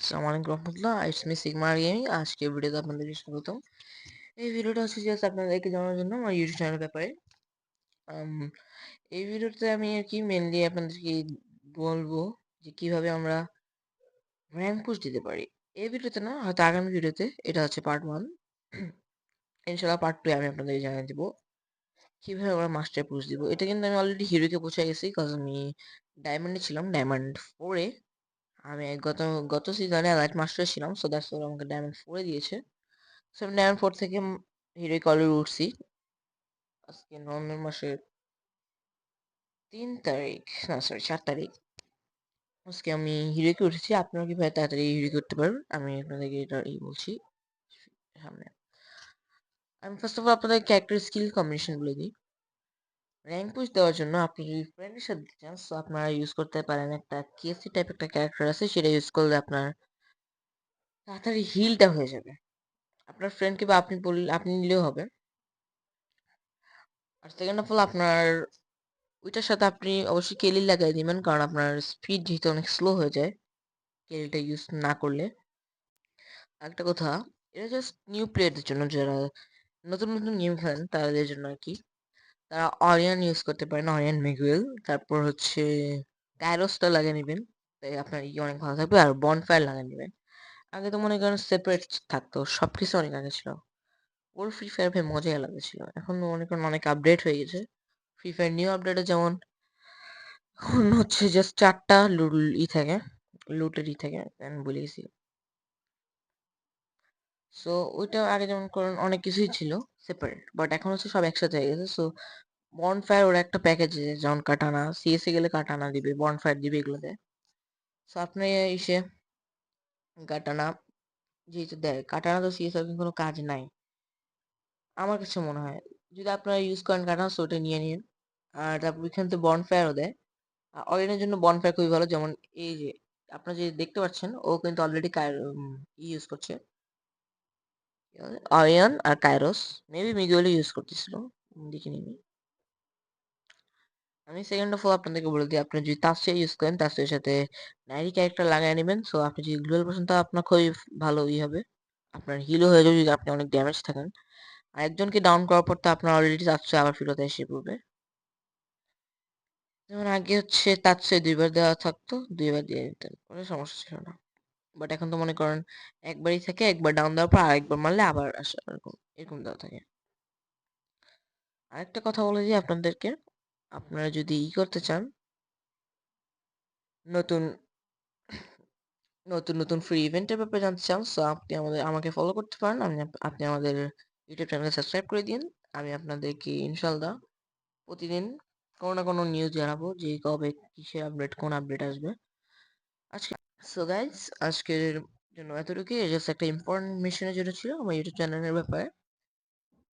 আসসালামু আলাইকুম রহমতুল্লাহ, it's me sigma gaming. আজকে ভিডিওতে আপনাদেরকে স্বাগতম। এই ভিডিওটা হচ্ছে জাস্ট আপনাদেরকে জানানোর জন্য আমার ইউটিউব চ্যানেলের ব্যাপারে। আম, এই ভিডিওতে আমি আর কি মেনলি আপনাদেরকে বলবো যে কিভাবে আমরা র্যাঙ্ক পুশ দিতে পারি। এই ভিডিওতে না, হয়তো আগামী ভিডিওতে, এটা হচ্ছে পার্ট 1। ইনশাল্লাহ পার্ট 2 আমি আপনাদেরকে জানিয়ে দেবো কিভাবে আমরা মাস্টার পুশ দিব। এটা কিন্তু আমি অলরেডি হিরোকে পৌঁছে গেছি, কারণ আমি ডায়মন্ডে ছিলাম, ডায়মন্ড 4-এ। আমি গত গত সিজনে লাইট মাস্টার ছিলাম, সো দ্যাটস আমাকে ডায়মন্ড 4 দিয়েছে। সো আমি ডায়মন্ড 4 থেকে হিরোইক অলরেডি উঠছি। আজকে নভেম্বর মাসের 3 তারিখ, না সরি 4 তারিখ। আজকে আমি হিরোইকে উঠেছি। আপনারা কিভাবে তাড়াতাড়ি হিরোইকে উঠতে পারবেন আমি আপনাদেরকে এটা বলছি সামনে। আমি ফার্স্ট অফ অল আপনাদের ক্যারেক্টার স্কিল কম্বিনেশন বলে দিই। র্যাঙ্ক পুশ দেওয়ার জন্য আপনি যদি ফ্রেন্ডের সাথে দিতে চান, তো আপনারা ইউজ করতে পারেন একটা কেসি টাইপ একটা ক্যারেক্টার আছে, সেটা ইউজ করলে আপনার তাড়াতাড়ি হিলটা হয়ে যাবে। আপনার ফ্রেন্ডকে বা আপনি বললে আপনি নিলেও হবে। আর সেকেন্ড অফ অল আপনার ওইটার সাথে আপনি অবশ্যই কেলি লাগাই দিবেন, কারণ আপনার স্পিড যেহেতু অনেক স্লো হয়ে যায় কেলিটা ইউজ না করলে। আরেকটা কথা, এটা জাস্ট নিউ প্লেয়ারদের জন্য, যারা নতুন নতুন গেম খেলেন তাদের জন্য আর কি। তারা অরিয়ন ইউজ করতে পারেন, অরিয়ন মিগুয়েল। তারপর হচ্ছে কাইরোসটা লাগিয়ে নেবেন, তাই আপনার অনেক ভালো থাকবে। আর বনফায়ার লাগিয়ে নেবেন। আগে তো মনে করেন সেপারেট থাকতো, সব কিছু অনেক আগে ছিল। ওর ফ্রি ফায়ার ভাই মজাই আলাদা ছিল। এখন মনে করেন অনেক আপডেট হয়ে গেছে। ফ্রি ফায়ার নিউ আপডেটে যেমন এখন হচ্ছে জাস্ট 4টা থাকে, লুটের থাকে, আমি ভুলে গেছি। সো ওইটা আগে যেমন করেন অনেক কিছুই ছিল সেপারেট, বাট এখন হচ্ছে সব একসাথে হয়ে গেছে। সো বনফায়ার ওর একটা প্যাকেজ আছে, যেমন কাটানা, সিএসএ গেলে কাটানা দিবে, বনফায়ার দিবে, এগুলো দেয়। সো আপনি এসে কাটানা যেহেতু দেয়, কাটানা তো সিএসএ কোনো কাজ নাই আমার কাছে মনে হয়। যদি আপনারা ইউজ করেন কাটানা, সো ওটা নিয়ে নিন। আর তারপর ওইখানে তো বনফায়ারও দেয়। অরিয়নের জন্য বনফায়ার খুবই ভালো। যেমন এই যে আপনারা যে দেখতে পাচ্ছেন, ও কিন্তু অলরেডি ইউজ করছে অরিয়ন আর কাইরোস, মেবি মিগুয়েলও ইউজ করতেছিল, দেখিনি আমি। সেকেন্ড অফ অল আপনাদেরকে বলে দিই, আপনি যদি তাসে ইউজ করেন, তাসের সাথে নাইরি ক্যারেক্টার লাগাই নেবেন। সো আপনি যদি গ্লোয়াল পার্সন, তো আপনার খুবই ভালো হবে। আপনার হিলও হয়ে যাবে যদি আপনি অনেক ড্যামেজ থাকেন। আর একজনকে ডাউন করার পর তো আপনার অলরেডি তাসে আবার ফিরতে এসে পড়বে। যেমন আগে হচ্ছে তাসে 2বার দেওয়া থাকতো, 2বার দিয়ে দিতেন, কোনো সমস্যা ছিল না। বাট এখন তো মনে করেন একবারই থাকে, একবার ডাউন দেওয়ার পর আরেকবার মারলে আবার আসে, এরকম এরকম দেওয়া থাকে। আরেকটা কথা বলে দিই আপনাদেরকে, আপনারা যদি করতে চান, নতুন নতুন নতুন ফ্রি ইভেন্টের ব্যাপারে জানতে চান, সো আপনি আমাকে ফলো করতে পারেন। আপনি আমাদের ইউটিউব চ্যানেলে সাবস্ক্রাইব করে দিন। আমি আপনাদেরকে ইনশাল্লাহ প্রতিদিন কোনো না কোনো নিউজ জানাবো যে কবে কিসের আপডেট, কোন আপডেট আসবে আজকে। সো গাইজ, আজকের জন্য এতটুকুই। জাস্ট একটা ইম্পর্টেন্ট মিশনের জন্য ছিল আমার ইউটিউব চ্যানেলের ব্যাপারে।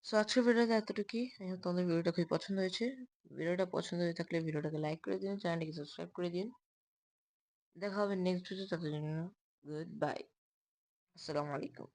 সো আজকের ভিডিওতে এতটুকুই। তোমাদের ভিডিওটা খুবই পছন্দ হয়েছে। ভিডিওটা পছন্দ হয়ে থাকলে ভিডিওটাকে লাইক করে দিন, চ্যানেলটিকে সাবস্ক্রাইব করে দিন। দেখা হবে নেক্সট ভিডিও, তাদের জন্য গুড বাই, আসসালামু আলাইকুম।